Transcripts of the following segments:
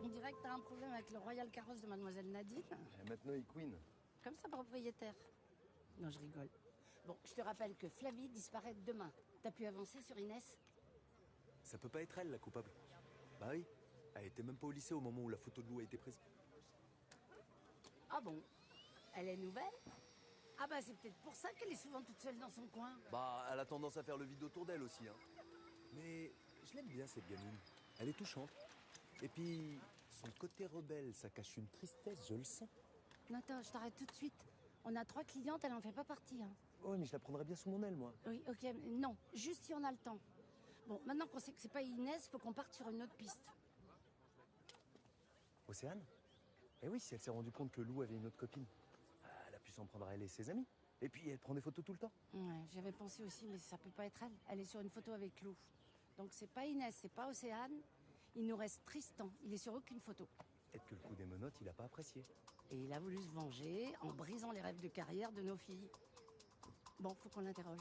On dirait que t'as un problème avec le Royal Carrosse de Mademoiselle Nadine. Et maintenant, il queen. Comme sa propriétaire. Non, je rigole. Bon, je te rappelle que Flavie disparaît demain. T'as pu avancer sur Inès? Ça peut pas être elle, la coupable. Bah oui. Elle était même pas au lycée au moment où la photo de Lou a été prise. Ah bon? Elle est nouvelle? Ah bah c'est peut-être pour ça qu'elle est souvent toute seule dans son coin. Bah, elle a tendance à faire le vide autour d'elle aussi, hein. Mais je l'aime bien, cette gamine. Elle est touchante. Et puis, son côté rebelle, ça cache une tristesse, je le sens. Attends, je t'arrête tout de suite. On a 3 clientes, elle en fait pas partie. Hein. Ouais, mais je la prendrais bien sous mon aile, moi. Oui, ok, mais non, juste si on a le temps. Bon, maintenant qu'on sait que c'est pas Inès, faut qu'on parte sur une autre piste. Océane? Eh oui, si elle s'est rendue compte que Lou avait une autre copine, elle a pu s'en prendre à elle et ses amis. Et puis, elle prend des photos tout le temps. Ouais, j'avais pensé aussi, mais ça peut pas être elle. Elle est sur une photo avec Lou. Donc c'est pas Inès, c'est pas Océane. Il nous reste Tristan. Il est sur aucune photo. Peut-être que le coup des menottes, il a pas apprécié. Et il a voulu se venger en brisant les rêves de carrière de nos filles. Bon, faut qu'on l'interroge.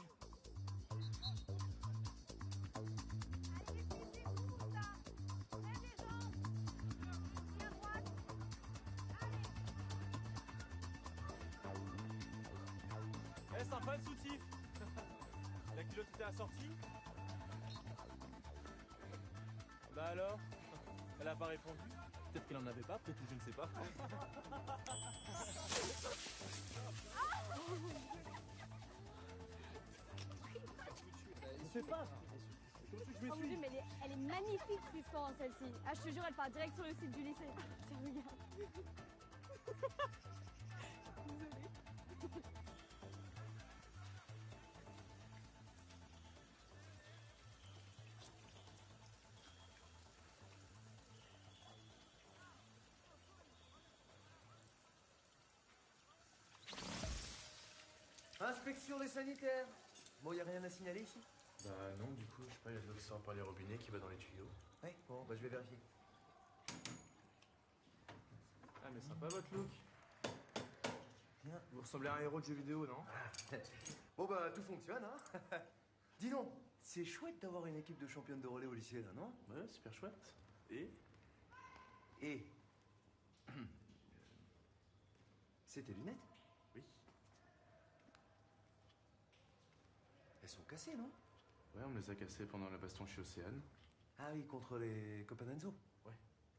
Eh, sympa le soutif. La culotte était assortie? Bah alors? Elle a pas répondu? Peut-être qu'elle en avait pas, peut-être que je ne sais pas. Je sais pas. Oh mon Dieu, mais elle est magnifique, Tristan, celle-ci. Ah, je te jure, elle part direct sur le site du lycée. Tiens, regarde. Désolée. Inspection des sanitaires. Bon, y a rien à signaler ici? Bah non, du coup, je sais pas, il y a de l'eau qui sort par les robinets qui va dans les tuyaux. Oui, bon, bah je vais vérifier. Ah, mais sympa votre look. Bien. Vous ressemblez à un héros de jeu vidéo, non? Bon, bah tout fonctionne, hein. Dis donc, c'est chouette d'avoir une équipe de championnes de relais au lycée, là, non? Ouais, super chouette. Et? Et... C'est tes lunettes? Oui. Elles sont cassées, non? Ouais, on me les a cassées pendant la baston chez Océane. Ah oui, contre les copains d'Enzo. Ouais.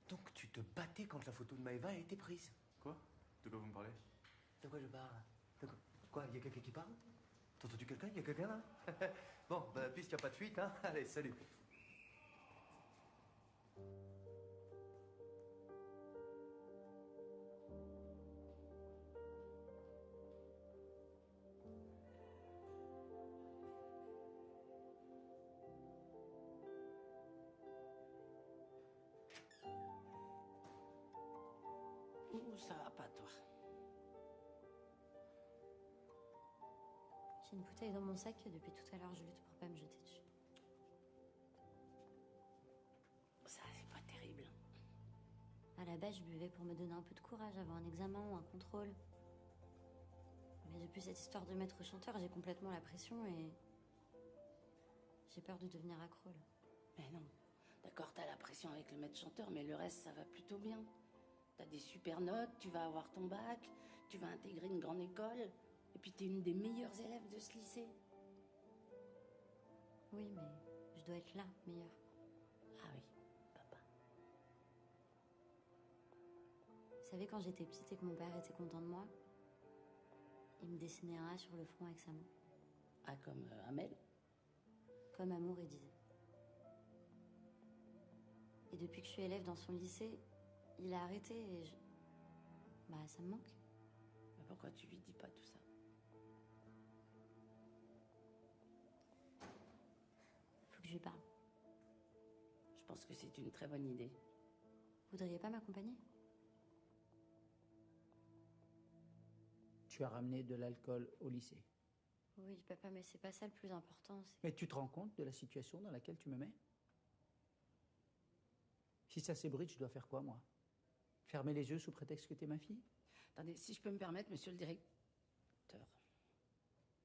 Donc tu te battais quand la photo de Maëva a été prise. Quoi? De quoi vous me parlez? De quoi je parle? De quoi? Y a quelqu'un qui parle? T'as entendu quelqu'un? Y a quelqu'un là? Bon, bah puisqu'il n'y a pas de fuite, hein. Allez, salut. Ouh, ça va pas, toi. J'ai une bouteille dans mon sac et depuis tout à l'heure je lutte pour pas me jeter dessus. Ça, c'est pas terrible. À la base, je buvais pour me donner un peu de courage avant un examen ou un contrôle. Mais depuis cette histoire de maître chanteur, j'ai complètement la pression et j'ai peur de devenir accro, là. Mais non. D'accord, t'as la pression avec le maître chanteur, mais le reste, ça va plutôt bien. T'as des super notes, tu vas avoir ton bac, tu vas intégrer une grande école, et puis t'es une des meilleures élèves de ce lycée. Oui, mais je dois être là, meilleure. Ah oui, papa. Vous savez, quand j'étais petite et que mon père était content de moi, il me dessinait un A sur le front avec sa main. Ah, comme Amel? Comme Amour, il disait. Et depuis que je suis élève dans son lycée, il a arrêté et bah, ça me manque. Mais pourquoi tu lui dis pas tout ça? Faut que je lui parle. Je pense que c'est une très bonne idée. Vous voudriez pas m'accompagner? Tu as ramené de l'alcool au lycée. Oui, papa, mais c'est pas ça le plus important. Mais tu te rends compte de la situation dans laquelle tu me mets? Si ça s'ébruite, je dois faire quoi, moi? Fermer les yeux sous prétexte que t'es ma fille? Attendez, si je peux me permettre, monsieur le directeur.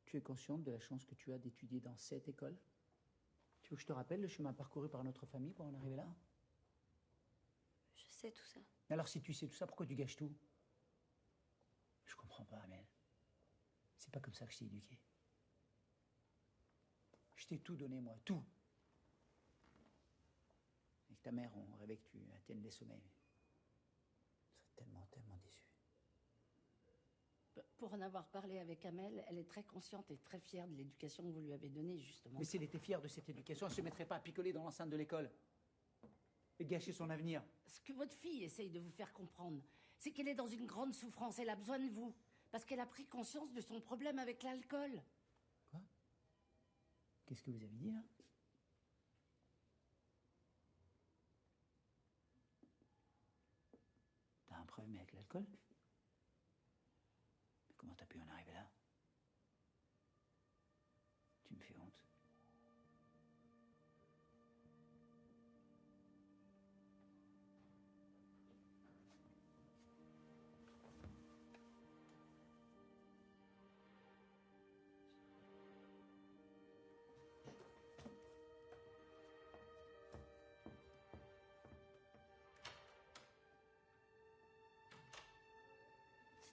Tu es consciente de la chance que tu as d'étudier dans cette école? Tu veux que je te rappelle le chemin parcouru par notre famille pour en arriver là? Je sais. sais tout ça. Alors si tu sais tout ça, pourquoi tu gâches tout? Je comprends pas, Amel. C'est pas comme ça que je t'ai éduqué. Je t'ai tout donné, moi, tout. Avec ta mère, on rêvait que tu atteignes les sommets. Je serais tellement, tellement déçu. Pour en avoir parlé avec Amel, elle est très consciente et très fière de l'éducation que vous lui avez donnée, justement. Mais si elle était fière de cette éducation, elle ne se mettrait pas à picoler dans l'enceinte de l'école. Et gâcher son avenir. Ce que votre fille essaye de vous faire comprendre, c'est qu'elle est dans une grande souffrance. Elle a besoin de vous. Parce qu'elle a pris conscience de son problème avec l'alcool. Quoi? Qu'est-ce que vous avez dit, là? T'as un problème avec l'alcool? Mais comment t'as pu en arriver là? Tu me fais honte.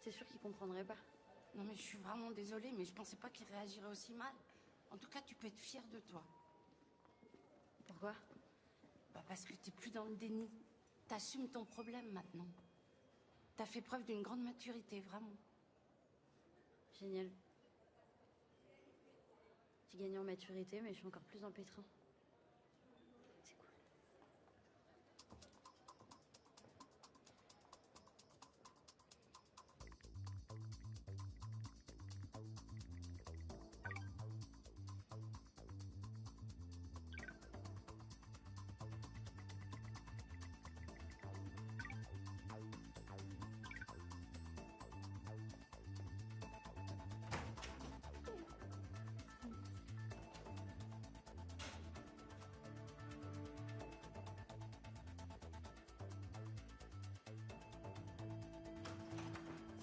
C'était sûr qu'il comprendrait pas. Non mais je suis vraiment désolée, mais je pensais pas qu'il réagirait aussi mal. En tout cas, tu peux être fière de toi. Pourquoi? Bah parce que t'es plus dans le déni. T'assumes ton problème maintenant. T'as fait preuve d'une grande maturité, vraiment. Génial. J'ai gagné en maturité, mais je suis encore plus en pétrin. C'est cool.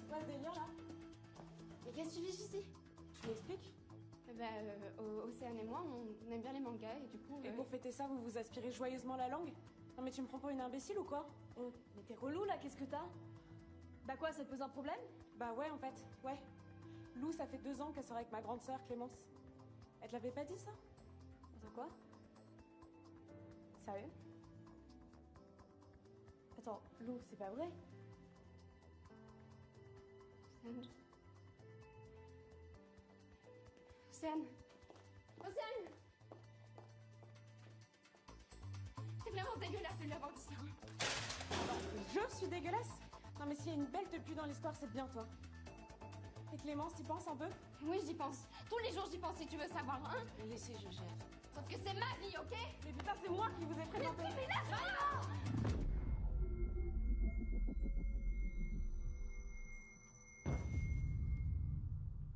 C'est quoi ce délire là? Mais qu'est-ce que tu fais ici? Tu m'expliques? Océane et moi, on aime bien les mangas et du coup... Et pour fêter ça, vous vous aspirez joyeusement la langue? Non mais tu me prends pour une imbécile ou quoi? Mais t'es relou là, qu'est-ce que t'as? Bah quoi, ça te pose un problème? Bah ouais en fait, ouais. Lou, ça fait 2 ans qu'elle sort avec ma grande sœur Clémence. Elle te l'avait pas dit ça? Attends quoi? Sérieux? Attends, Lou, c'est pas vrai? Océane. Océane! C'est vraiment dégueulasse de lui avoir dit ça. Je suis dégueulasse? Non mais s'il y a une belle tepu dans l'histoire, c'est bien toi. Et Clémence, t'y penses un peu? Oui, j'y pense. Tous les jours, j'y pense si tu veux savoir, hein? Laissez, je gère. Sauf que c'est ma vie, ok? Mais putain, c'est moi qui vous ai présenté. Mais laisse-moi!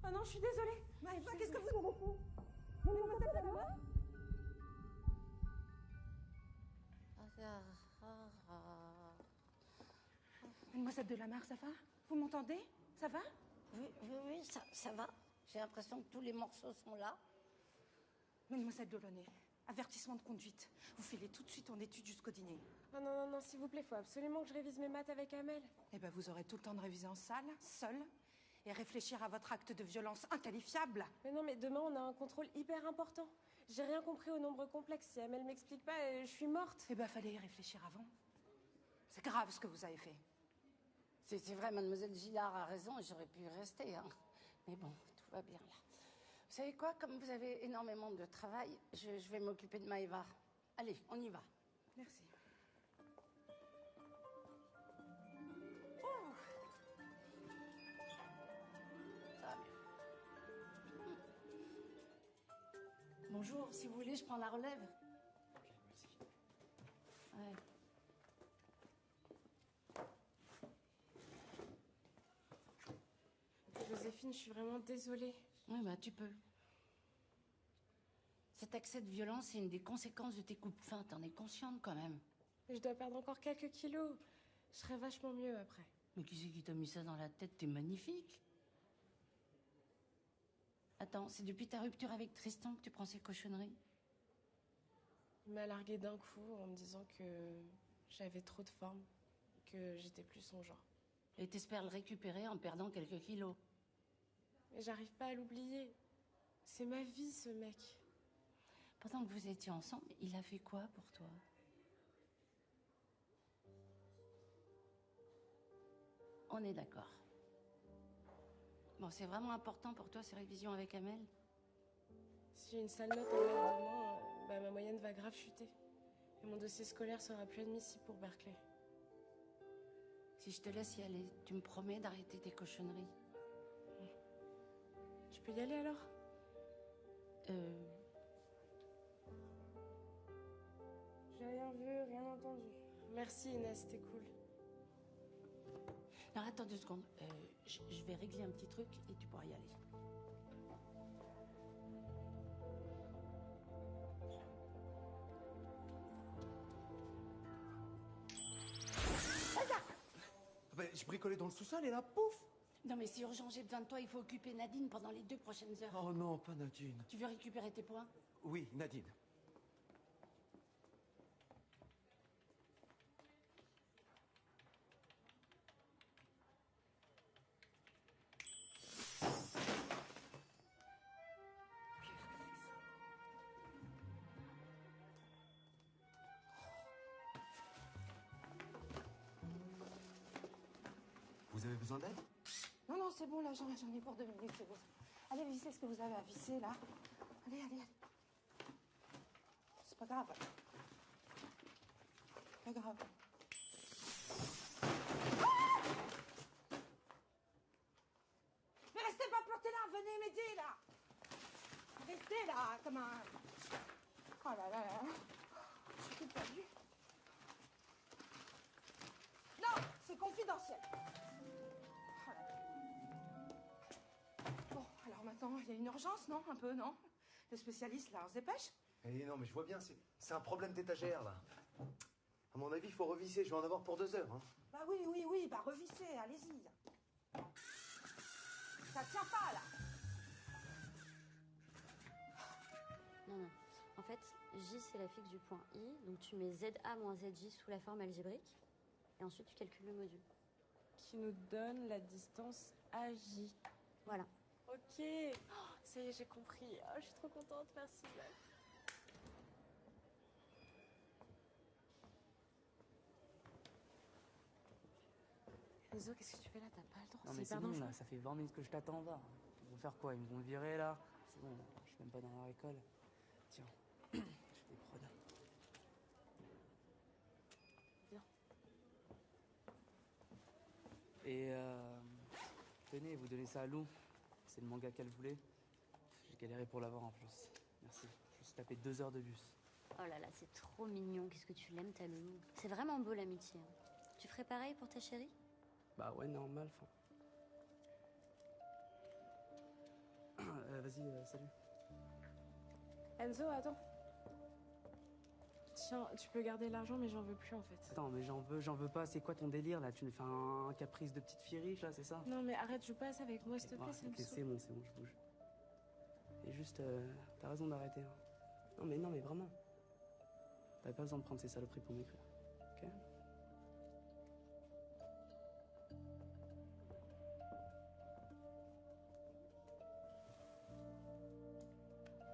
Oh non, je suis désolée. Maëva, qu'est-ce que vous... Mademoiselle Lama? Mademoiselle de Lamar, ça va? Vous m'entendez? Ça va? Oui, ça va. J'ai l'impression que tous les morceaux sont là. Mademoiselle Delaunay, avertissement de conduite. Vous filez tout de suite en études jusqu'au dîner. Oh non, s'il vous plaît, faut absolument que je révise mes maths avec Amel. Eh ben, vous aurez tout le temps de réviser en salle, seul, et réfléchir à votre acte de violence inqualifiable. Mais non, mais demain, on a un contrôle hyper important. J'ai rien compris au nombre complexe. Si Amel m'explique pas, je suis morte. Eh ben, fallait y réfléchir avant. C'est grave ce que vous avez fait. C'est vrai, mademoiselle Gillard a raison, j'aurais pu y rester, hein. Mais bon, tout va bien là. Vous savez quoi, comme vous avez énormément de travail, je vais m'occuper de Maëva. Allez, on y va. Merci. Ça va mieux. Bonjour, si vous voulez, je prends la relève. Ok, merci. Ouais. Joséphine, je suis vraiment désolée. Oui, bah tu peux. Cet accès de violence, c'est une des conséquences de tes coupes-fins. T'en es consciente quand même. Mais je dois perdre encore quelques kilos. Je serai vachement mieux après. Mais qui c'est qui t'a mis ça dans la tête? T'es magnifique. Attends, c'est depuis ta rupture avec Tristan que tu prends ces cochonneries? Il m'a largué d'un coup en me disant que j'avais trop de forme. que j'étais plus son genre. Et t'espères le récupérer en perdant quelques kilos. Mais j'arrive pas à l'oublier. C'est ma vie, ce mec. Pendant que vous étiez ensemble, il a fait quoi pour toi? On est d'accord. Bon, c'est vraiment important pour toi ces révisions avec Amel? Si j'ai une sale note en maths demain, ma moyenne va grave chuter. Et mon dossier scolaire sera plus admissible pour Berkeley. Si je te laisse y aller, tu me promets d'arrêter tes cochonneries? Je peux y aller alors? J'ai rien vu, rien entendu. Merci Inès, c'était cool. Non, attends 2 secondes. Je vais régler un petit truc et tu pourras y aller. Je bricolais dans le sous-sol et là, pouf! Non mais c'est urgent, j'ai besoin de toi, il faut occuper Nadine pendant les 2 prochaines heures. Oh non, pas Nadine. Tu veux récupérer tes points? Oui, Nadine. Vous avez besoin d'aide? Non, non, c'est bon, là, j'en ai pour 2 minutes, c'est bon. Allez, vissez ce que vous avez à visser, là. Allez, allez, allez. C'est pas grave. Pas grave. Ah! Mais restez pas plantés là, venez m'aider, là. Restez là, comme un... Oh là là là. Je suis toute perdue. Non, c'est confidentiel. Bon, alors maintenant, il y a une urgence, non? Un peu, non? Le spécialiste, là, on se dépêche? Eh non, mais je vois bien, c'est un problème d'étagère, là. À mon avis, il faut revisser, je vais en avoir pour 2 heures. Hein. Bah oui, bah revissez, allez-y. Ça tient pas, là. Non, non. En fait, J, c'est la fixe du point I. Donc tu mets ZA moins ZJ sous la forme algébrique. Et ensuite, tu calcules le module. Qui nous donne la distance AJ. Voilà. Ok. Oh, ça y est, j'ai compris. Oh, je suis trop contente, merci. Enzo, qu'est-ce que tu fais là? T'as pas le droit. Non mais c'est bon là, ça fait 20 minutes que je t'attends, va. Ils vont faire quoi? Ils me vont virer là? C'est bon, je suis même pas dans leur école. Tiens, j'ai des prods. Viens. Et tenez, vous donnez ça à Lou. C'est le manga qu'elle voulait. J'ai galéré pour l'avoir en plus. Merci. Je me suis tapé 2 heures de bus. Oh là là, c'est trop mignon. Qu'est-ce que tu l'aimes, ta loulou. C'est vraiment beau l'amitié. Hein. Tu ferais pareil pour ta chérie? Bah ouais, normal, vas-y, salut. Enzo, attends. Tiens, tu peux garder l'argent, mais j'en veux plus en fait. Attends, mais j'en veux pas. C'est quoi ton délire là? Tu me fais un caprice de petite fille riche là, c'est ça? Non, mais arrête, joue pas à ça avec moi, s'il te plaît, ça me Ok, saoule. c'est bon, je bouge. Et juste, t'as raison d'arrêter. Hein. Non, mais vraiment. T'avais pas besoin de prendre ces saloperies pour m'écrire. Ok?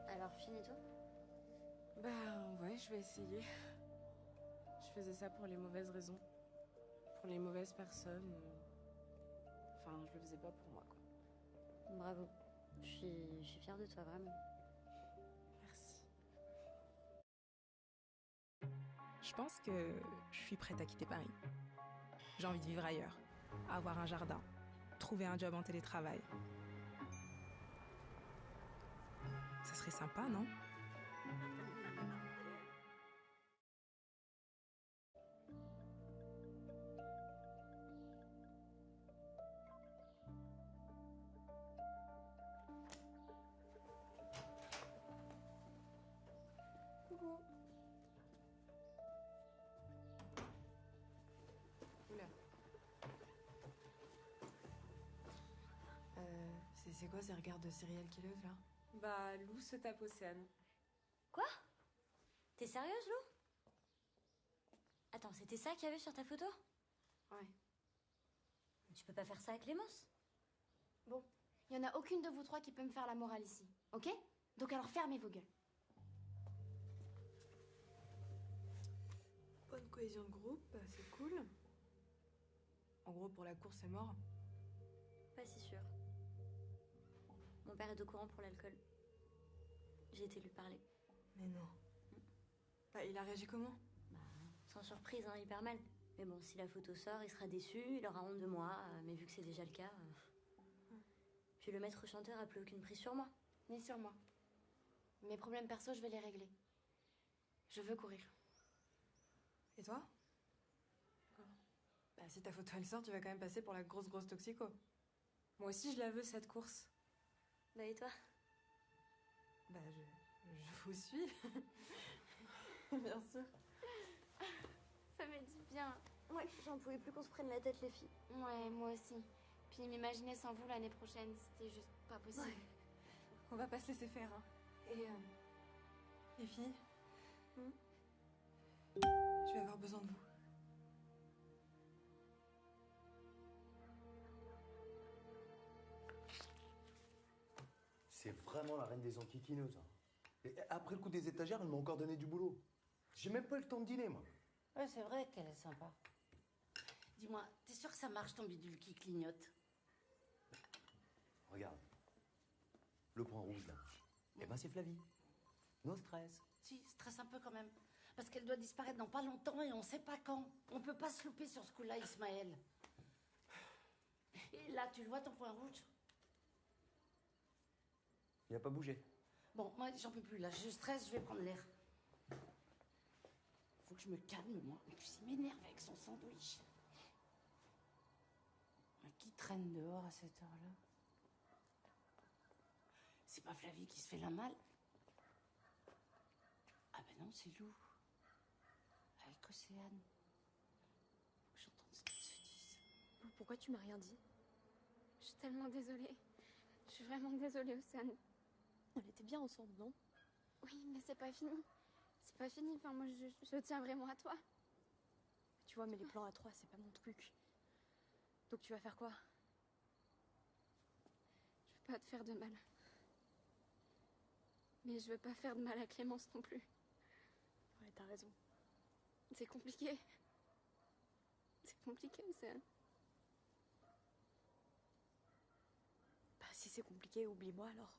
Alors, finito? Bah ouais, je vais essayer. Je faisais ça pour les mauvaises raisons. Pour les mauvaises personnes. Enfin, je le faisais pas pour moi, quoi. Bravo. Je suis fière de toi, vraiment. Merci. Je pense que je suis prête à quitter Paris. J'ai envie de vivre ailleurs, avoir un jardin, trouver un job en télétravail. Ça serait sympa, non? Coucou. Oula. C'est quoi ces regards de serial killer là? Bah, Lou se tape Océane. Quoi? T'es sérieuse, Lou? Attends, c'était ça qu'il y avait sur ta photo? Ouais. Tu peux pas faire ça à Clémence? Bon, il y en a aucune de vous trois qui peut me faire la morale ici, ok? Donc alors fermez vos gueules. Bonne cohésion de groupe, c'est cool. En gros, pour la course, c'est mort. Pas si sûr. Mon père est au courant pour l'alcool. J'ai été lui parler. Mais non. Bah, il a réagi comment? Sans surprise, hein, hyper mal. Mais bon, si la photo sort, il sera déçu, il aura honte de moi, mais vu que c'est déjà le cas... Puis le maître chanteur a plus aucune prise sur moi. Ni sur moi. Mes problèmes perso, je vais les régler. Je veux courir. Et toi? Bah, si ta photo elle sort, tu vas quand même passer pour la grosse toxico. Moi aussi, je la veux, cette course. Bah, et toi? Bah, je vous suis. Bien sûr. Ça m'a dit bien. Ouais, j'en pouvais plus qu'on se prenne la tête, les filles. Ouais, moi aussi. Puis m'imaginer sans vous l'année prochaine, c'était juste pas possible. Ouais. On va pas se laisser faire, hein. Et, les filles, je vais avoir besoin de vous. C'est vraiment la reine des enquiquineuses. Hein. Et après le coup des étagères, elle m'a encore donné du boulot. J'ai même pas eu le temps de dîner, moi. Ouais, c'est vrai qu'elle est sympa. Dis-moi, t'es sûr que ça marche ton bidule qui clignote? Regarde. Le point rouge, là. Eh ben, c'est Flavie. No stress. Si, stresse un peu quand même. Parce qu'elle doit disparaître dans pas longtemps et on sait pas quand. On peut pas se louper sur ce coup-là, Ismaël. Et là, tu le vois ton point rouge? Il a pas bougé. Bon, moi, j'en peux plus là. Je stresse, je vais prendre l'air. Faut que je me calme, moi. Et puis, il m'énerve avec son sandwich. Mais qui traîne dehors à cette heure-là? C'est pas Flavie qui se fait la malle? Ah ben non, c'est Lou. Avec Océane. Faut que j'entende ce qu'ils se disent. Pourquoi tu m'as rien dit? Je suis tellement désolée. Je suis vraiment désolée, Océane. On était bien ensemble, non? Oui, mais c'est pas fini. C'est pas fini. Enfin, moi, je tiens vraiment à toi. Tu vois, mais les plans à trois, c'est pas mon truc. Donc tu vas faire quoi? Je veux pas te faire de mal. Mais je veux pas faire de mal à Clémence non plus. Ouais, t'as raison. C'est compliqué. C'est compliqué, Océane. Bah, si c'est compliqué, oublie-moi alors.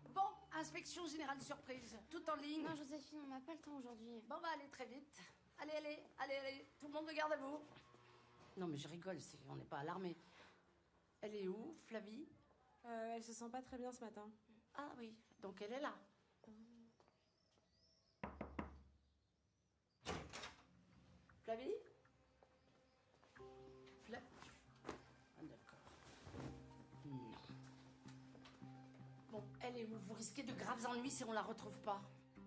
Bon, inspection générale surprise. Tout en ligne. Non, Joséphine, on n'a pas le temps aujourd'hui. Bon, bah, allez très vite. Allez, allez, allez, allez. Tout le monde regarde à vous. Non, mais je rigole, on n'est pas alarmés. Elle est où, Flavie? Elle se sent pas très bien ce matin. Ah oui, donc elle est là. Flavie? Ah, d'accord. Non. Bon, elle est où? Vous risquez de graves ennuis si on la retrouve pas.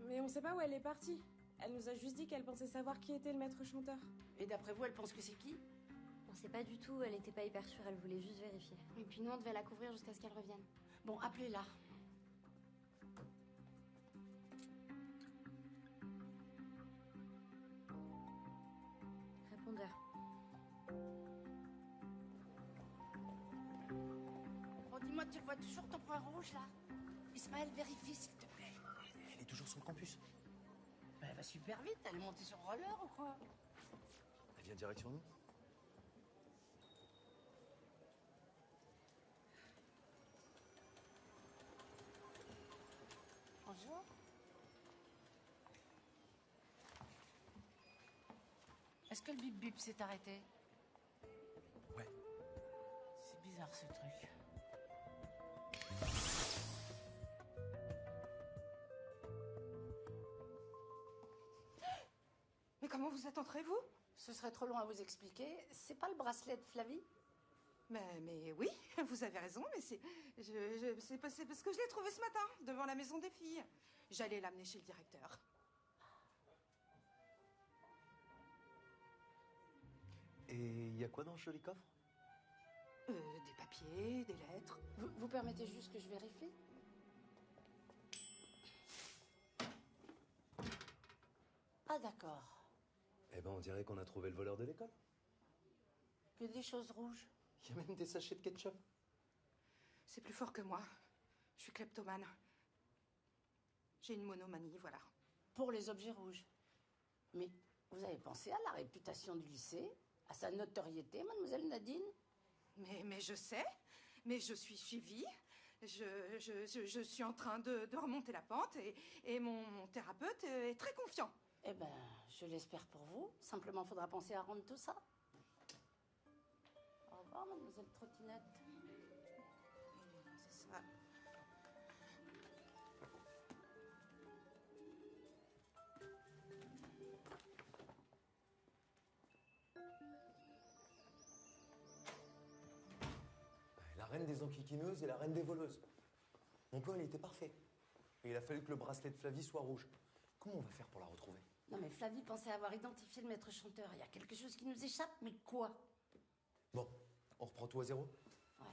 Mais on sait pas où elle est partie. Elle nous a juste dit qu'elle pensait savoir qui était le maître chanteur. Et d'après vous, elle pense que c'est qui? On sait pas du tout, elle était pas hyper sûre, elle voulait juste vérifier. Et puis nous, on devait la couvrir jusqu'à ce qu'elle revienne. Bon, appelez-la. Répondeur. Bon, dis-moi, tu vois toujours ton point rouge, là? Ismaël, vérifie, s'il te plaît. Elle est toujours sur le campus. Ben, elle va super vite, elle est montée sur roller ou quoi? Elle vient direct sur nous. Bonjour. Est-ce que le bip bip s'est arrêté? Ouais. C'est bizarre ce truc. Mais comment vous êtes entrés, vous? Ce serait trop long à vous expliquer. C'est pas le bracelet de Flavie? Mais oui, vous avez raison, mais c'est parce que je l'ai trouvé ce matin, devant la maison des filles. J'allais l'amener chez le directeur. Et il y a quoi dans ce joli coffre? Des papiers, des lettres. Vous permettez juste que je vérifie? Ah d'accord. Eh ben, on dirait qu'on a trouvé le voleur de l'école. Que des choses rouges. Il y a même des sachets de ketchup. C'est plus fort que moi. Je suis kleptomane. J'ai une monomanie, voilà. Pour les objets rouges. Mais vous avez pensé à la réputation du lycée? À sa notoriété, mademoiselle Nadine? Mais je sais, mais je suis suivie. Je suis en train de remonter la pente et mon thérapeute est très confiant. Eh ben, je l'espère pour vous. Simplement, faudra penser à rendre tout ça. Au revoir, mademoiselle Trottinette. C'est ça. La reine des enquiquineuses et la reine des voleuses. Mon plan, il était parfait. Et il a fallu que le bracelet de Flavie soit rouge. Comment on va faire pour la retrouver? Non mais Flavie pensait avoir identifié le maître chanteur. Il y a quelque chose qui nous échappe, mais quoi? Bon, on reprend tout à zéro? Ouais.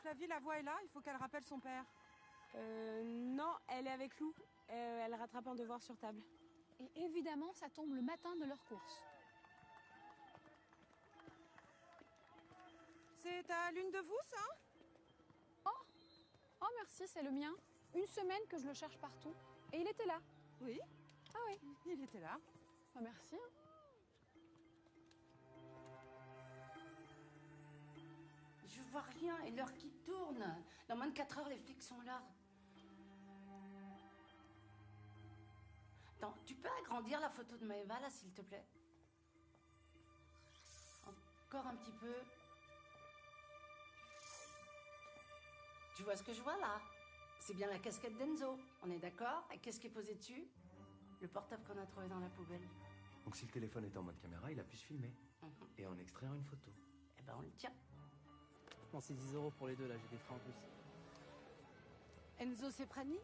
Flavie, la voix est là, il faut qu'elle rappelle son père. Non, elle est avec Lou. Elle rattrape un devoir sur table. Et évidemment, ça tombe le matin de leur course. C'est à l'une de vous, ça? Oh merci, c'est le mien. Une semaine que je le cherche partout. Et il était là. Oui. Ah oui. Il était là. Oh, merci. Je vois rien et l'heure qui tourne. Dans moins de 4 heures, les flics sont là. Attends, tu peux agrandir la photo de Maëva, là, s'il te plaît? Encore un petit peu. Tu vois ce que je vois, là? C'est bien la casquette d'Enzo. On est d'accord? Et qu'est-ce qui est posé dessus? Le portable qu'on a trouvé dans la poubelle. Donc si le téléphone était en mode caméra, il a pu se filmer. Et en extraire une photo. Eh ben, on le tient. Non, c'est 10 € pour les deux, là, j'ai des frais en plus. Enzo Seprani?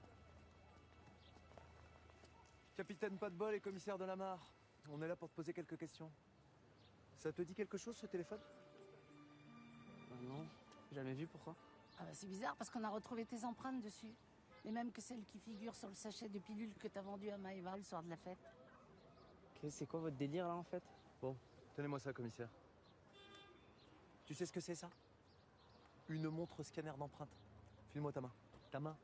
Capitaine pas de bol et commissaire de la mare. On est là pour te poser quelques questions. Ça te dit quelque chose, ce téléphone? Non, jamais vu, pourquoi? Ah bah c'est bizarre parce qu'on a retrouvé tes empreintes dessus. Les mêmes que celles qui figurent sur le sachet de pilules que t'as vendu à Maëva le soir de la fête. Ok, c'est quoi votre délire, là, en fait? Bon, tenez-moi ça, commissaire. Tu sais ce que c'est, ça? Une montre scanner d'empreintes. File-moi ta main. Ta main.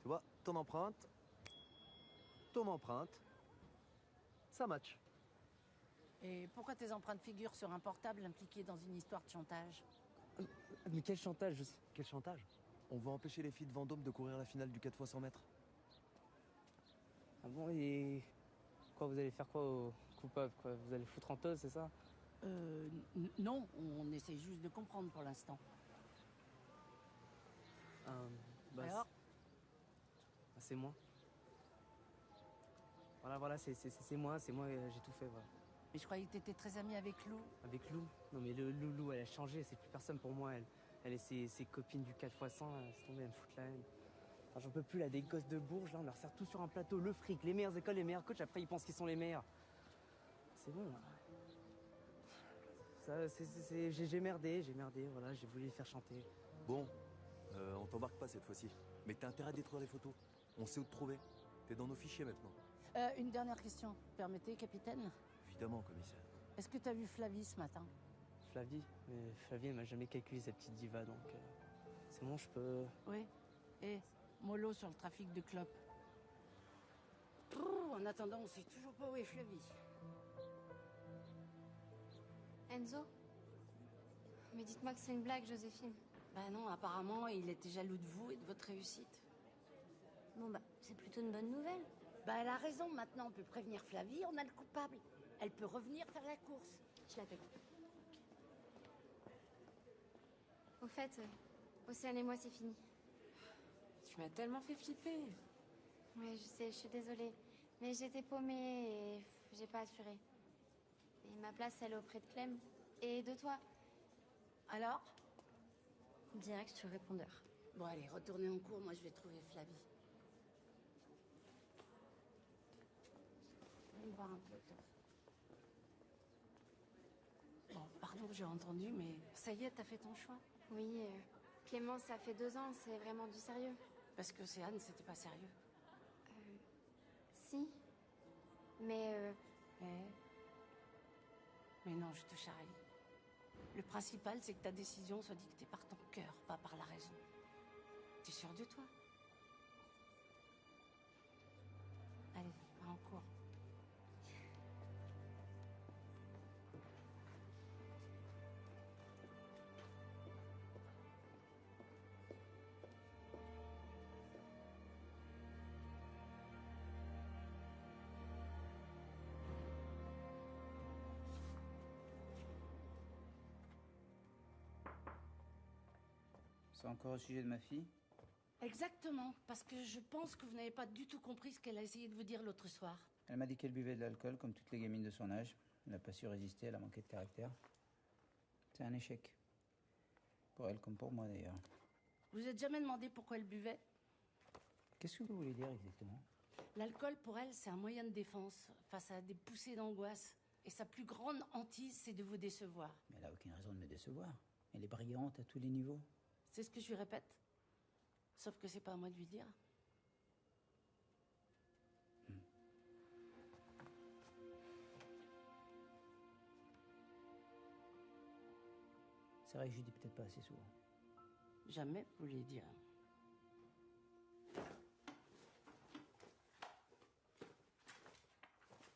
Tu vois, ton empreinte, ça match. Et pourquoi tes empreintes figurent sur un portable impliqué dans une histoire de chantage? Mais quel chantage? Quel chantage? On va empêcher les filles de Vendôme de courir la finale du 4x 100 mètres. Ah bon, et... Quoi, vous allez faire quoi au coupable, quoi? Vous allez foutre en tôle, c'est ça? Non, on essaie juste de comprendre pour l'instant. Alors? C'est moi. Voilà, c'est moi, j'ai tout fait, voilà. Mais je croyais que t'étais très amie avec Lou. Avec Lou? Non mais Lou, elle a changé, c'est plus personne pour moi, elle est ses copines du 4x100, c'est tombé, elle me fout la haine. Enfin, j'en peux plus, là, des gosses de Bourges, là, on leur sert tout sur un plateau, le fric, les meilleures écoles, les meilleurs coachs, après ils pensent qu'ils sont les meilleurs. C'est bon, là. Ça, j'ai merdé, voilà, j'ai voulu les faire chanter. Bon, on t'embarque pas cette fois-ci. Mais t'as intérêt à détruire les photos. On sait où te trouver. T'es dans nos fichiers maintenant. Une dernière question, permettez, capitaine? Évidemment, commissaire. Est-ce que t'as vu Flavie ce matin? Flavie? Mais Flavie, elle m'a jamais calculé, cette petite diva, donc... c'est bon, je peux... Oui. Et mollo sur le trafic de clopes. En attendant, on sait toujours pas où est Flavie. Enzo? Mais dites-moi que c'est une blague, Joséphine. Bah non, apparemment, il était jaloux de vous et de votre réussite. Bon bah, c'est plutôt une bonne nouvelle. Bah elle a raison, maintenant on peut prévenir Flavie, on a le coupable. Elle peut revenir faire la course. Je l'appelle. Au fait, Océane et moi, c'est fini. Tu m'as tellement fait flipper. Ouais, je sais, je suis désolée. Mais j'étais paumée et j'ai pas assuré. Et ma place, elle est auprès de Clem. Et de toi. Alors? Direct sur répondeur. Bon, allez, retournez en cours, moi je vais trouver Flavie. Viens me voir un peu, toi. Bon, pardon, j'ai entendu, mais ça y est, t'as fait ton choix? Oui, Clémence, ça fait 2 ans, c'est vraiment du sérieux. Parce que Océane, c'était pas sérieux. Si. Mais Mais non, je te charrie. Le principal, c'est que ta décision soit dictée par ton cœur, pas par la raison. T'es sûre de toi? Allez, va en cours. C'est encore au sujet de ma fille? Exactement, parce que je pense que vous n'avez pas du tout compris ce qu'elle a essayé de vous dire l'autre soir. Elle m'a dit qu'elle buvait de l'alcool comme toutes les gamines de son âge. Elle n'a pas su résister, elle a manqué de caractère. C'est un échec. Pour elle comme pour moi d'ailleurs. Vous vous êtes jamais demandé pourquoi elle buvait? Qu'est-ce que vous voulez dire exactement? L'alcool, pour elle, c'est un moyen de défense face à des poussées d'angoisse. Et sa plus grande hantise, c'est de vous décevoir. Mais elle n'a aucune raison de me décevoir. Elle est brillante à tous les niveaux. C'est ce que je lui répète. Sauf que c'est pas à moi de lui dire. C'est vrai que je dis peut-être pas assez souvent. Jamais vous voulez dire.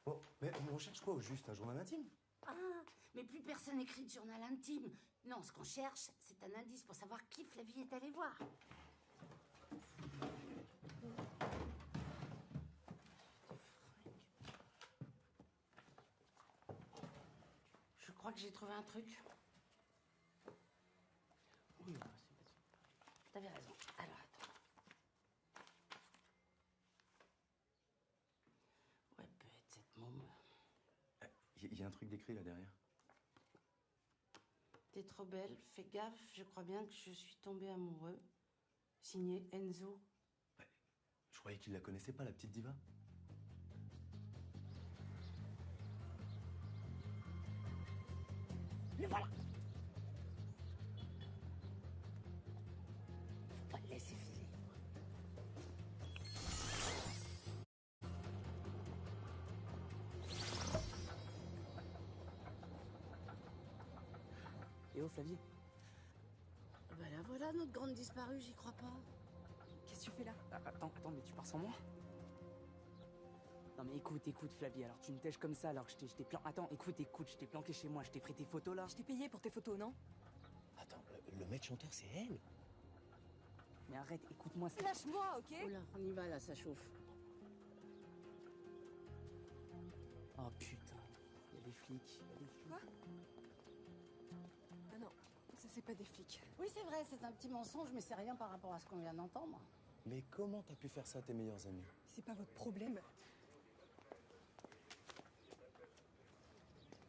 Bon, mais on cherche quoi au juste? Un journal intime? Ah, mais plus personne n'écrit de journal intime. Non, ce qu'on cherche, c'est un indice pour savoir qui Flavie est allée voir. Je crois que j'ai trouvé un truc. Oui, t'avais raison. Alors, attends. Ouais, peut-être cette môme. Il y a un truc d'écrit là derrière. T'es trop belle, fais gaffe, je crois bien que je suis tombée amoureux. Signé Enzo. Je croyais qu'il la connaissait pas, la petite diva. Le voilà! Faut pas le laisser filer. Et oh, Flavie? Bah là voilà notre grande disparue, j'y crois pas. Qu'est-ce que tu fais là? Attends, mais tu pars sans moi? Non mais écoute, Flavie, alors tu me tèches comme ça alors que je t'ai planqué... Attends, écoute, je t'ai planqué chez moi, je t'ai pris tes photos là. Je t'ai payé pour tes photos, non? Attends, le maître chanteur, c'est elle? Mais arrête, écoute-moi. Lâche-moi, ok? Oh là, on y va là, ça chauffe. Oh putain, il y a des flics, Quoi? Ah non, ça c'est pas des flics. Oui, c'est vrai, c'est un petit mensonge, mais c'est rien par rapport à ce qu'on vient d'entendre. Mais comment t'as pu faire ça à tes meilleurs amis? C'est pas votre problème.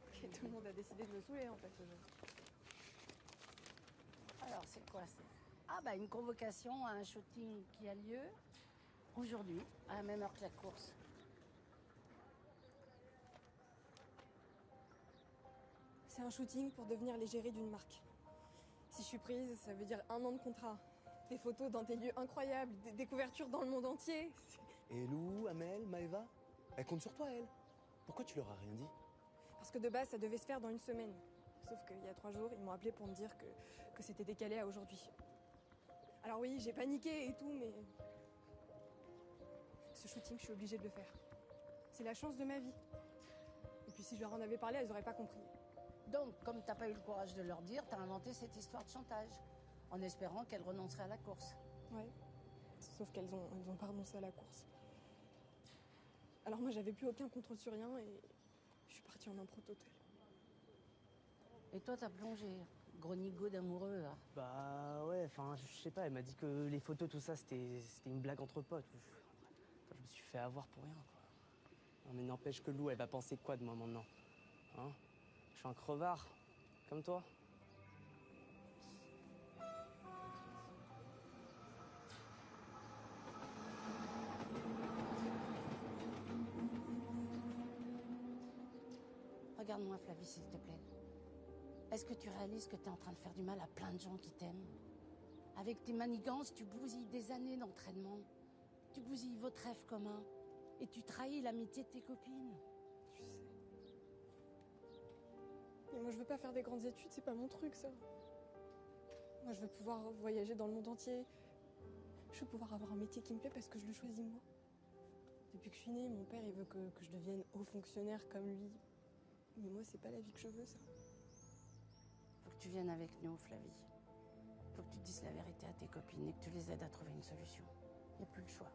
Ok, tout le monde a décidé de me saouler en fait ce jeu. Alors, c'est quoi ça? Ah bah une convocation à un shooting qui a lieu aujourd'hui, à la même heure que la course. C'est un shooting pour devenir l'égérie d'une marque. Si je suis prise, ça veut dire 1 an de contrat. Des photos dans des lieux incroyables, des couvertures dans le monde entier. Et Lou, Amel, Maëva? Elle compte sur toi, elle. Pourquoi tu leur as rien dit? Parce que de base, ça devait se faire dans 1 semaine. Sauf qu'il y a 3 jours, ils m'ont appelé pour me dire que c'était décalé à aujourd'hui. Alors oui, j'ai paniqué et tout, mais... Ce shooting, je suis obligée de le faire. C'est la chance de ma vie. Et puis si je leur en avais parlé, elles auraient pas compris. Donc, comme t'as pas eu le courage de leur dire, t'as inventé cette histoire de chantage, en espérant qu'elles renonceraient à la course. Ouais. Sauf qu'elles ont pas renoncé à la course. Alors moi, j'avais plus aucun contrôle sur rien et je suis partie en impro total. Et toi, t'as plongé Gros nigo d'amoureux, là. Bah ouais, enfin, je sais pas, elle m'a dit que les photos, tout ça, c'était une blague entre potes. Attends, je me suis fait avoir pour rien, quoi. Non, mais n'empêche que Lou, elle va penser quoi de moi maintenant? Hein? Je suis un crevard, comme toi. Regarde-moi, Flavie, s'il te plaît. Est-ce que tu réalises que tu es en train de faire du mal à plein de gens qui t'aiment? Avec tes manigances, tu bousilles des années d'entraînement. Tu bousilles votre rêve commun. Et tu trahis l'amitié de tes copines. Je sais. Mais moi, je veux pas faire des grandes études, c'est pas mon truc, ça. Moi, je veux pouvoir voyager dans le monde entier. Je veux pouvoir avoir un métier qui me plaît parce que je le choisis moi. Depuis que je suis née, mon père, il veut que je devienne haut fonctionnaire comme lui. Mais moi, c'est pas la vie que je veux, ça. Faut que tu viennes avec nous, Flavie. Faut que tu dises la vérité à tes copines et que tu les aides à trouver une solution. Y a plus le choix.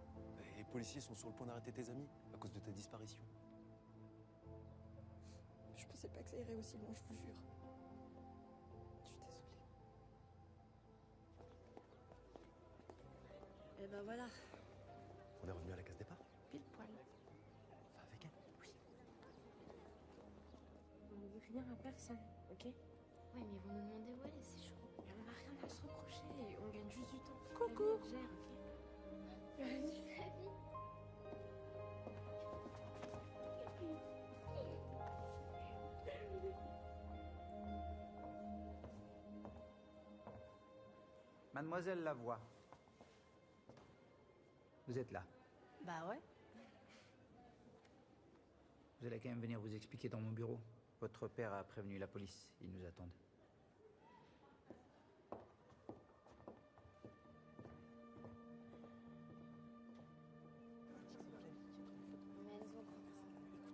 Les policiers sont sur le point d'arrêter tes amis à cause de ta disparition. Je pensais pas que ça irait aussi loin, je vous jure. Je suis désolée. Et ben voilà, On est revenu à la case départ. pile poil. Va avec elle. Oui. On ne dit rien à personne, ok? Ouais, mais ils vont nous demander où elle est, c'est chaud. Mais on n'a rien à se reprocher, on gagne juste du temps. Coucou. Elle gère, ok? Mademoiselle Lavoie. Vous êtes là. Bah ouais. Vous allez quand même venir vous expliquer dans mon bureau. Votre père a prévenu la police. Ils nous attendent. Mais elles ont compris.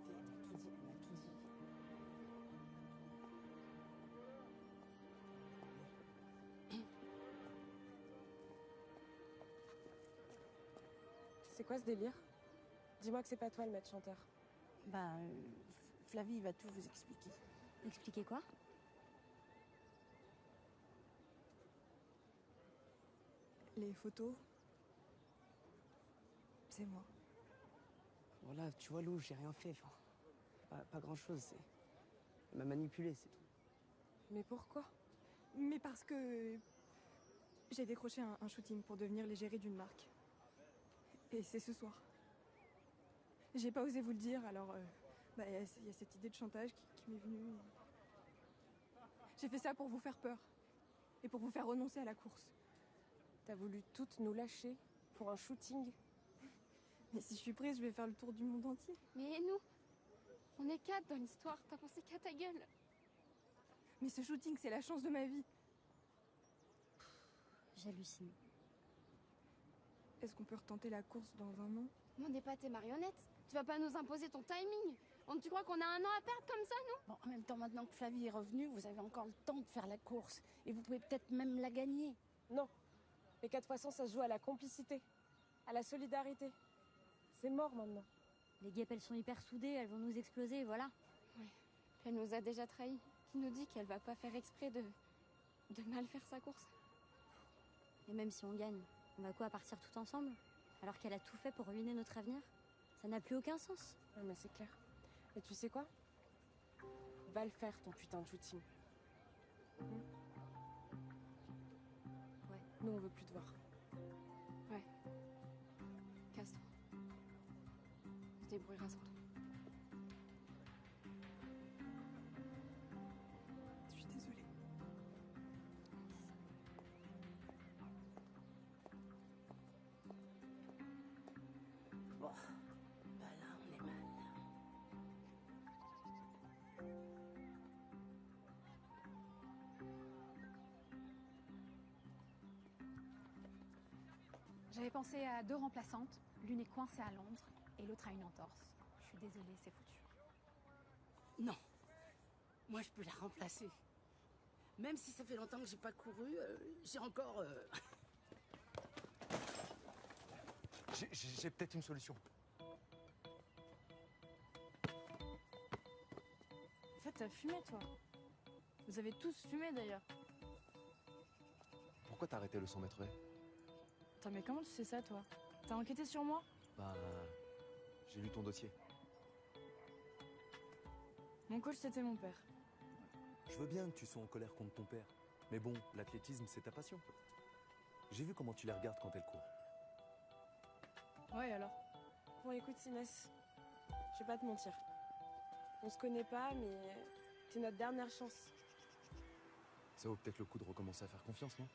Écoutez, elle m'a tout dit, elle m'a tout dit. C'est quoi ce délire? Dis-moi que c'est pas toi le maître chanteur. Bah, Flavie va tout vous expliquer. Expliquez quoi? Les photos, c'est moi. Voilà, tu vois, Lou, j'ai rien fait. Enfin, pas grand-chose. Elle m'a manipulé, c'est tout. Mais pourquoi? Mais parce que j'ai décroché un shooting pour devenir l'égérie d'une marque. Et c'est ce soir. J'ai pas osé vous le dire, alors y a cette idée de chantage qui m'est venue. J'ai fait ça pour vous faire peur. Et pour vous faire renoncer à la course. T'as voulu toutes nous lâcher pour un shooting? Mais si je suis prise, je vais faire le tour du monde entier. Mais nous, on est 4 dans l'histoire, t'as pensé qu'à ta gueule. Mais ce shooting, c'est la chance de ma vie. J'hallucine. Est-ce qu'on peut retenter la course dans un an? Mais on n'est pas tes marionnettes. Tu vas pas nous imposer ton timing. Tu crois qu'on a un an à perdre comme ça, nous? Bon, en même temps, maintenant que Flavie est revenue, vous avez encore le temps de faire la course. Et vous pouvez peut-être même la gagner. Non. Les 4x100, ça se joue à la complicité, à la solidarité. C'est mort maintenant. Les guêpes, elles sont hyper soudées, elles vont nous exploser, et voilà. Ouais. Puis elle nous a déjà trahis. Qui nous dit qu'elle va pas faire exprès de mal faire sa course? Et même si on gagne, on va quoi, partir tout ensemble? Alors qu'elle a tout fait pour ruiner notre avenir? Ça n'a plus aucun sens. Non mais c'est clair. Et tu sais quoi? Va le faire ton putain de shooting. Ouais. Nous on veut plus te voir. Ouais. Casse-toi. On se débrouillera sans toi. Je suis désolée. Bon, bah là, on est mal. J'avais pensé à 2 remplaçantes. L'une est coincée à Londres et l'autre a une entorse. Je suis désolée, c'est foutu. Non. Moi, je peux la remplacer. Même si ça fait longtemps que j'ai pas couru, j'ai encore... J'ai peut-être une solution. En fait, t'as fumé, toi. Vous avez tous fumé, d'ailleurs. Pourquoi t'as arrêté le 100 mètres haies? Attends, mais comment tu sais ça, toi? T'as enquêté sur moi? Bah, j'ai lu ton dossier. Mon coach, c'était mon père. Je veux bien que tu sois en colère contre ton père. Mais bon, l'athlétisme, c'est ta passion. J'ai vu comment tu les regardes quand elles courent. Ouais, alors? Bon, écoute, Inès, je vais pas te mentir. On se connaît pas, mais t'es notre dernière chance. Ça vaut peut-être le coup de recommencer à faire confiance, non?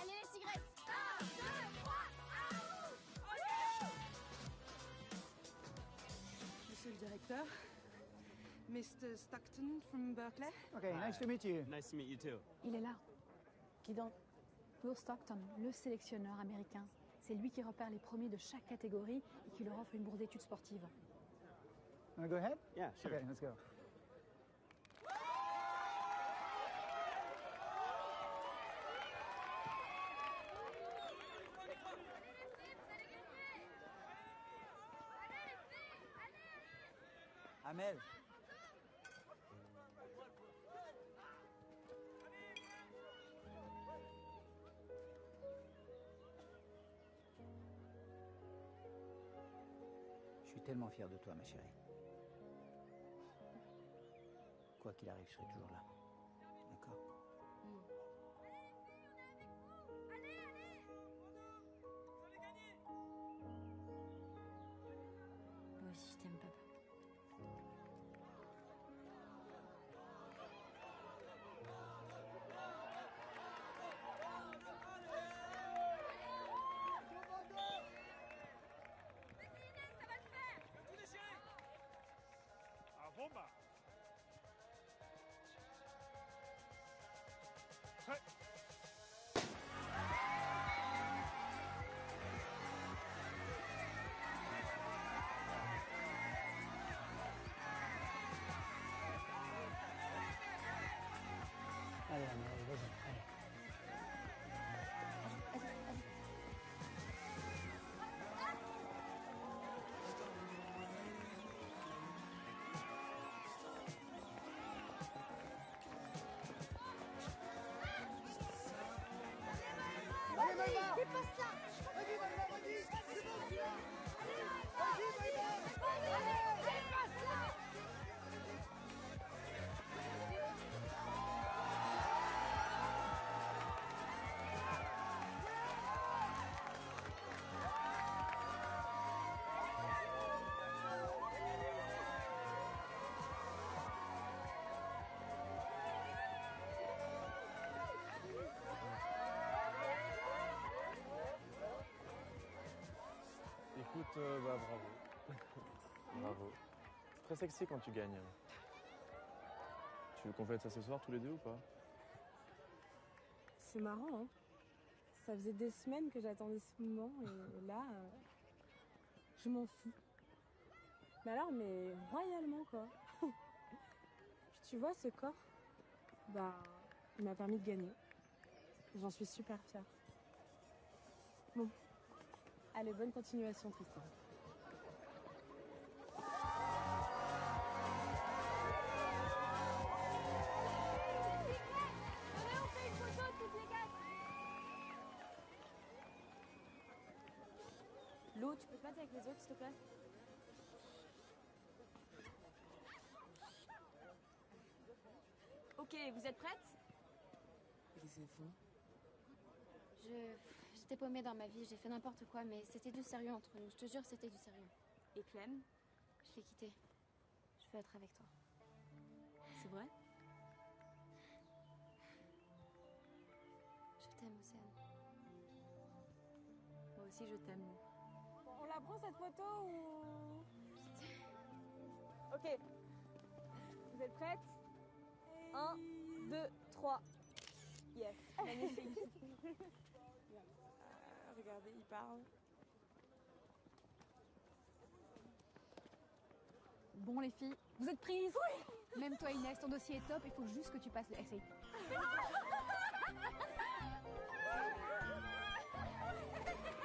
Allez les tigresses! 1, 2, 3, Monsieur le directeur, Mr. Stockton from Berkeley. Okay, nice to meet you. Nice to meet you too. Il est là. Qui donc? Will Stockton, le sélectionneur américain. C'est lui qui repère les premiers de chaque catégorie et qui leur offre une bourse d'études sportives. Wanna go ahead? Yeah, sure. Okay, let's go. Amel. Je suis tellement fier de toi, ma chérie. Quoi qu'il arrive, je serai toujours là. D'accord? Moi aussi, je t'aime, papa. Ah bon bah. Prêt. Allez, Amel, vas-y, allez. Allez, Maïva! Dépasse ça! Vas-y, Maïva, vas-y! C'est bon, tu l'as! Vas-y, Maïva! Allez, dépasse ça! Écoute, bah bravo. Bravo. C'est très sexy quand tu gagnes. Tu veux qu'on fête ça ce soir tous les deux ou pas? C'est marrant, hein? Ça faisait des semaines que j'attendais ce moment et là, je m'en fous. Mais alors, mais royalement, quoi. Puis tu vois, ce corps, bah, il m'a permis de gagner. J'en suis super fière. Bon. Allez, bonne continuation, Tristan. Venez, on fait une photo toutes les quatre! Lou, tu peux pas être avec les autres, s'il te plaît? Ok, vous êtes prêtes? Ils font. J'étais paumée dans ma vie, j'ai fait n'importe quoi, mais c'était du sérieux entre nous. Je te jure, c'était du sérieux. Et Clem? Je l'ai quitté. Je veux être avec toi. C'est vrai? Océane. Moi aussi, je t'aime. On la prend cette photo ou... Ok. Vous êtes prêtes 1, 2, 3. Yes, magnifique. Regardez, il parle. Bon les filles, vous êtes prises? Oui. Même toi Inès, ton dossier est top, il faut juste que tu passes le SAT.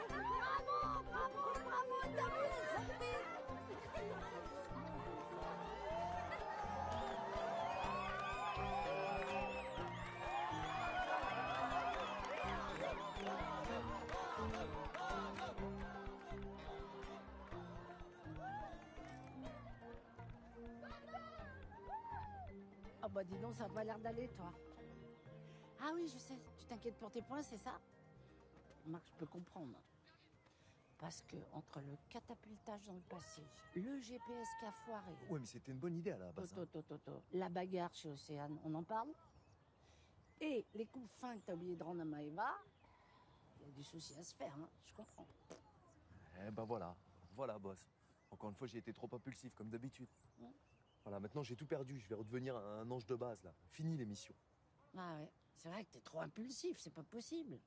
Bravo, bravo, bravo, t'as vu les zombies? Ah bah dis donc, ça a pas l'air d'aller, toi. Ah oui, je sais, tu t'inquiètes pour tes points, c'est ça? Marc, je peux comprendre. Parce que entre le catapultage dans le passé, le GPS qui a foiré... Ouais, mais c'était une bonne idée à la base. hein. La bagarre chez Océane, on en parle? Et les coups fins que t'as oublié de rendre à Maëva, il y a du souci à se faire, hein, je comprends. Eh ben voilà, voilà, boss. Encore une fois, j'ai été trop impulsif, comme d'habitude. Ouais. Voilà, maintenant j'ai tout perdu. Je vais redevenir un ange de base, là. Fini l'émission. Ah ouais, c'est vrai que t'es trop impulsif, c'est pas possible.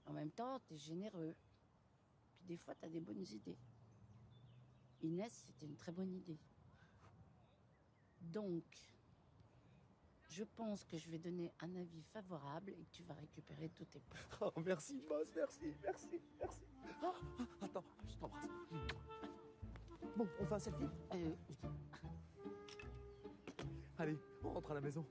En même temps, t'es généreux. Puis des fois, t'as des bonnes idées. Inès, c'était une très bonne idée. Donc, je pense que je vais donner un avis favorable et que tu vas récupérer tous tes points. Oh, merci, boss, merci, merci, merci. Ah, attends, je t'embrasse. Bon, on fait un selfie? Allez, on rentre à la maison.